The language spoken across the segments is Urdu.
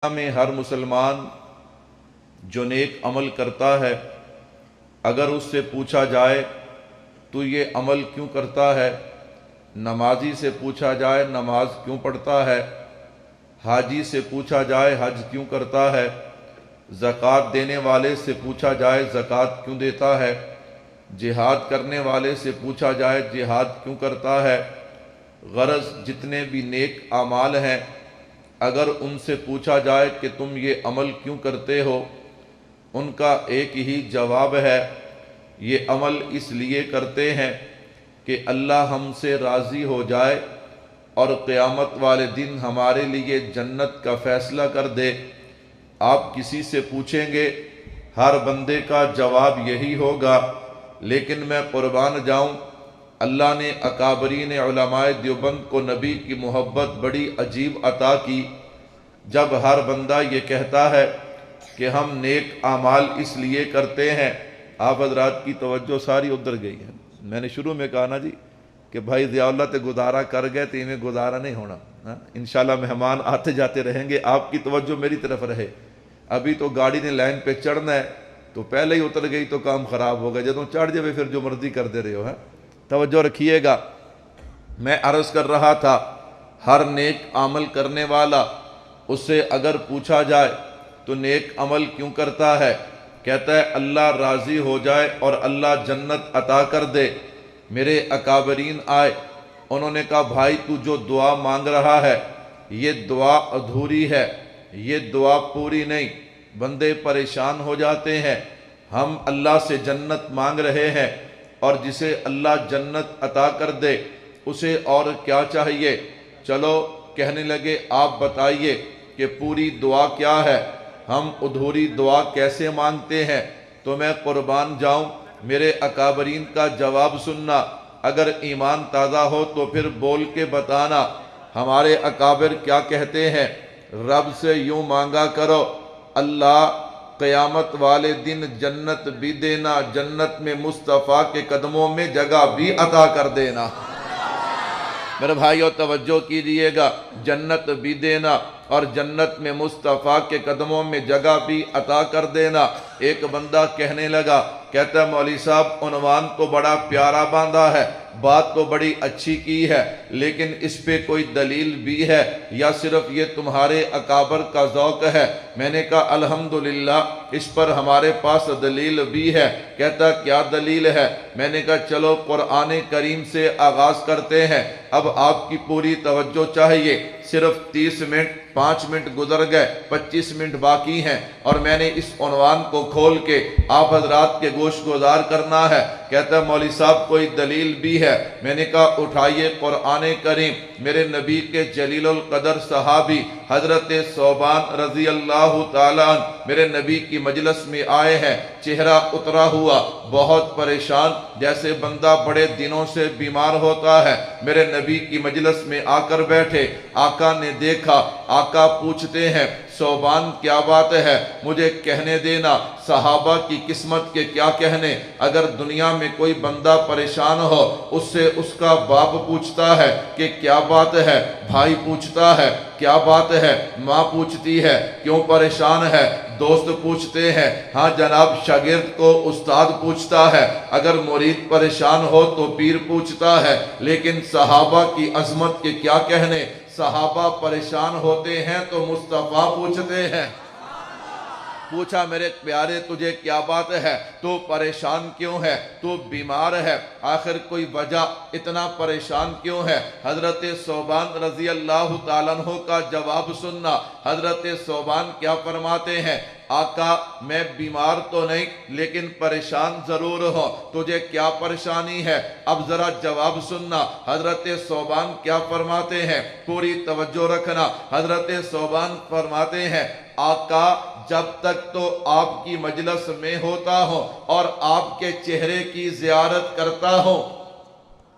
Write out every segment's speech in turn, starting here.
میں ہر مسلمان جو نیک عمل کرتا ہے، اگر اس سے پوچھا جائے تو یہ عمل کیوں کرتا ہے، نمازی سے پوچھا جائے نماز کیوں پڑھتا ہے، حاجی سے پوچھا جائے حج کیوں کرتا ہے، زکوٰۃ دینے والے سے پوچھا جائے زکوٰۃ کیوں دیتا ہے، جہاد کرنے والے سے پوچھا جائے جہاد کیوں کرتا ہے، غرض جتنے بھی نیک اعمال ہیں اگر ان سے پوچھا جائے کہ تم یہ عمل کیوں کرتے ہو، ان کا ایک ہی جواب ہے، یہ عمل اس لیے کرتے ہیں کہ اللہ ہم سے راضی ہو جائے اور قیامت والے دن ہمارے لیے جنت کا فیصلہ کر دے۔ آپ کسی سے پوچھیں گے ہر بندے کا جواب یہی ہوگا، لیکن میں قربان جاؤں، اللہ نے اکابرین علماء دیوبند کو نبی کی محبت بڑی عجیب عطا کی۔ جب ہر بندہ یہ کہتا ہے کہ ہم نیک اعمال اس لیے کرتے ہیں، آپ حضرات کی توجہ ساری ادھر گئی ہے۔ میں نے شروع میں کہا نا جی کہ بھائی ضیاء اللہ تے گزارا کر گئے تو انہیں گزارا نہیں ہونا، انشاءاللہ مہمان آتے جاتے رہیں گے، آپ کی توجہ میری طرف رہے۔ ابھی تو گاڑی نے لائن پہ چڑھنا ہے تو پہلے ہی اتر گئی تو کام خراب ہوگا، جدوں چڑھ جائے پھر جو مرضی کر دے رہے ہو۔ توجہ رکھیے گا، میں عرض کر رہا تھا ہر نیک عمل کرنے والا، اس سے اگر پوچھا جائے تو نیک عمل کیوں کرتا ہے، کہتا ہے اللہ راضی ہو جائے اور اللہ جنت عطا کر دے۔ میرے اکابرین آئے، انہوں نے کہا بھائی تو جو دعا مانگ رہا ہے یہ دعا ادھوری ہے، یہ دعا پوری نہیں، بندے پریشان ہو جاتے ہیں۔ ہم اللہ سے جنت مانگ رہے ہیں اور جسے اللہ جنت عطا کر دے اسے اور کیا چاہیے؟ چلو کہنے لگے آپ بتائیے کہ پوری دعا کیا ہے، ہم ادھوری دعا کیسے مانگتے ہیں؟ تو میں قربان جاؤں، میرے اکابرین کا جواب سننا، اگر ایمان تازہ ہو تو پھر بول کے بتانا۔ ہمارے اکابر کیا کہتے ہیں؟ رب سے یوں مانگا کرو، اللہ قیامت والے دن جنت بھی دینا، جنت میں مصطفیٰ کے قدموں میں جگہ بھی عطا کر دینا۔ میرے بھائیو توجہ کیجئے گا، جنت بھی دینا اور جنت میں مصطفیٰ کے قدموں میں جگہ بھی عطا کر دینا۔ ایک بندہ کہنے لگا، کہتا ہے مولوی صاحب عنوان تو بڑا پیارا باندھا ہے، بات تو بڑی اچھی کی ہے، لیکن اس پہ کوئی دلیل بھی ہے یا صرف یہ تمہارے اکابر کا ذوق ہے؟ میں نے کہا الحمدللہ اس پر ہمارے پاس دلیل بھی ہے۔ کہتا کیا دلیل ہے؟ میں نے کہا چلو قرآن کریم سے آغاز کرتے ہیں، اب آپ کی پوری توجہ چاہیے، صرف 30 منٹ 5 منٹ گزر گئے، 25 منٹ باقی ہیں اور میں نے اس عنوان کو کھول کے آپ حضرات کے گوش گزار کرنا ہے۔ کہتا ہے مولوی صاحب کوئی دلیل بھی ہے؟ میں نے کہا اٹھائیے قرآن کریم، میرے نبی کے جلیل القدر صحابی حضرت ثوبان رضی اللہ تعالیٰ عنہ میرے نبی کی مجلس میں آئے ہیں، چہرہ اترا ہوا، بہت پریشان، جیسے بندہ بڑے دنوں سے بیمار ہوتا ہے۔ میرے نبی کی مجلس میں آ کر بیٹھے، آقا نے دیکھا، آقا پوچھتے ہیں ثوبان کیا بات ہے؟ مجھے کہنے دینا، صحابہ کی قسمت کے کیا کہنے، اگر دنیا میں کوئی بندہ پریشان ہو اس سے اس کا باپ پوچھتا ہے کہ کیا بات ہے، بھائی پوچھتا ہے کیا بات ہے، ماں پوچھتی ہے کیوں پریشان ہے، دوست پوچھتے ہیں ہاں جناب، شاگرد کو استاد پوچھتا ہے، اگر مرید پریشان ہو تو پیر پوچھتا ہے، لیکن صحابہ کی عظمت کے کیا کہنے، صحابہ پریشان ہوتے ہیں تو مصطفیٰ پوچھتے ہیں۔ پوچھا میرے پیارے تجھے کیا بات ہے، تو پریشان کیوں ہے، تو بیمار ہے، آخر کوئی وجہ، اتنا پریشان کیوں ہے؟ حضرت ثوبان رضی اللہ تعالیٰ عنہ کا جواب سننا۔ حضرت ثوبان کیا فرماتے ہیں؟ آقا میں بیمار تو نہیں لیکن پریشان ضرور ہوں، تجھے کیا پریشانی ہے؟ اب ذرا جواب سننا۔ حضرت ثوبان کیا فرماتے ہیں؟ پوری توجہ رکھنا۔ حضرت ثوبان فرماتے ہیں آقا جب تک تو آپ کی مجلس میں ہوتا ہوں اور آپ کے چہرے کی زیارت کرتا ہوں،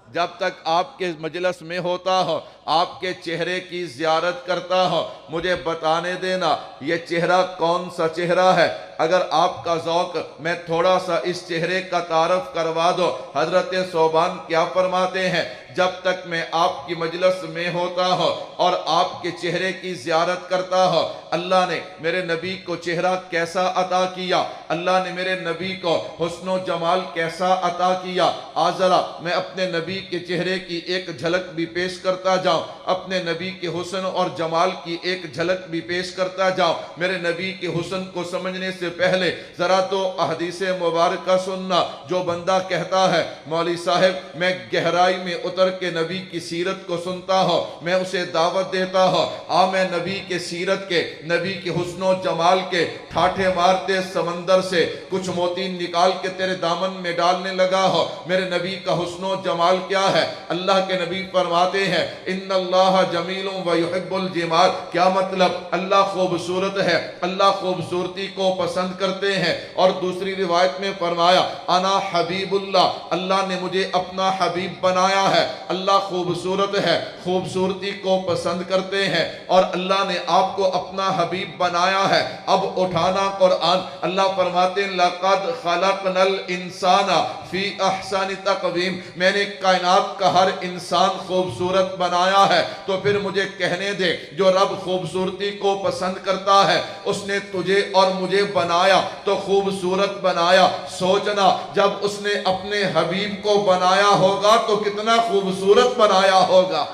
جب تک آپ کے مجلس میں ہوتا ہوں آپ کے چہرے کی زیارت کرتا ہوں، مجھے بتانے دینا یہ چہرہ کون سا چہرہ ہے۔ اگر آپ کا ذوق، میں تھوڑا سا اس چہرے کا تعارف کروا دو۔ حضرت ثوبان کیا فرماتے ہیں، جب تک میں آپ کی مجلس میں ہوتا ہوں اور آپ کے چہرے کی زیارت کرتا ہوں، اللہ نے میرے نبی کو چہرہ کیسا عطا کیا، اللہ نے میرے نبی کو حسن و جمال کیسا عطا کیا۔ آج ذرا میں اپنے نبی کے چہرے کی ایک جھلک بھی پیش کرتا جاؤں، اپنے نبی کے حسن اور جمال کی ایک جھلک بھی پیش کرتا جاؤں۔ میرے نبی کے حسن کو سمجھنے سے پہلے ذرا تو احادیث مبارکہ سننا۔ جو بندہ کہتا ہے مولوی صاحب میں گہرائی میں اتر کے نبی کی سیرت کو سنتا ہوں، میں اسے دعوت دیتا ہوں، میں نبی کے سیرت کے، نبی کے حسن و جمال کے ٹھاٹھے مارتے سمندر سے کچھ موتی نکال کے تیرے دامن میں ڈالنے لگا ہو۔ میرے نبی کا حسن و جمال کیا ہے؟ اللہ کے نبی فرماتے ہیں ان اللہ جمیل و یحب الجمال۔ کیا مطلب؟ اللہ خوبصورت ہے، اللہ خوبصورتی کو پسند کرتے ہیں۔ اور دوسری روایت میں فرمایا انا حبیب اللہ، اللہ نے مجھے اپنا حبیب بنایا ہے۔ اللہ خوبصورت ہے، خوبصورتی کو پسند کرتے ہیں اور اللہ نے آپ کو اپنا حبیب بنایا ہے۔ اب اٹھانا قرآن، اللہ فرماتے ہیں لَقَدْ خَلَقْنَا الْإِنسَانَ فِي أَحْسَنِ تَقْوِيمٍ، میں نے کائنات کا ہر انسان خوبصورت بنایا ہے۔ تو پھر مجھے کہنے دے، جو رب خوبصورتی کو پسند کرتا ہے اس نے تجھے اور مجھے بنایا تو خوبصورت بنایا۔ سوچنا جب اس نے اپنے حبیب کو بنایا ہوگا تو کتنا خوبصورت بنایا ہوگا۔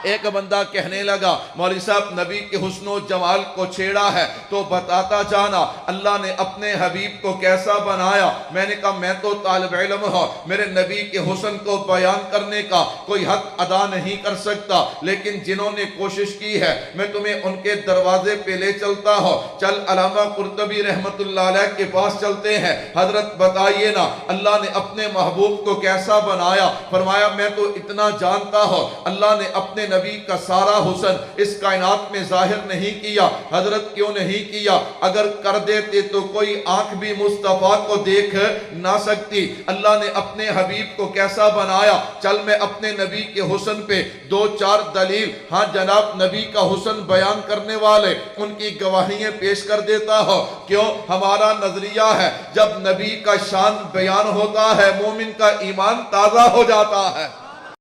ایک بندہ کہنے لگا مولوی صاحب نبی کے حسن و جمال کو چھیڑا ہے تو بتاتا جانا اللہ نے اپنے حبیب کو کیسا بنایا۔ میں نے کہا میں تو طالب علم ہوں، میرے نبی کے حسن کو بیان کرنے کا کوئی حق ادا نہیں کر سکتا، لیکن جنہوں نے کوشش کی ہے میں تمہیں ان کے دروازے پہ لے چلتا ہوں۔ چل علامہ قرطبی رحمت اللہ علیہ کے پاس چلتے ہیں۔ حضرت بتائیے نا اللہ نے اپنے محبوب کو کیسا بنایا؟ فرمایا میں تو اتنا جانتا ہوں اللہ نے اپنے نبی کا سارا حسن اس کائنات میں ظاہر نہیں کیا۔ حضرت کیوں نہیں کیا؟ اگر کر دیتے تو کوئی آنکھ بھی مصطفیٰ کو دیکھ نہ سکتی۔ اللہ نے اپنے حبیب کو کیسا بنایا؟ چل میں اپنے نبی کے حسن پہ دو چار دلیل، ہاں جناب نبی کا حسن بیان کرنے والے ان کی گواہیاں پیش کر دیتا ہو۔ کیوں؟ ہمارا نظریہ ہے جب نبی کا شان بیان ہوتا ہے مومن کا ایمان تازہ ہو جاتا ہے۔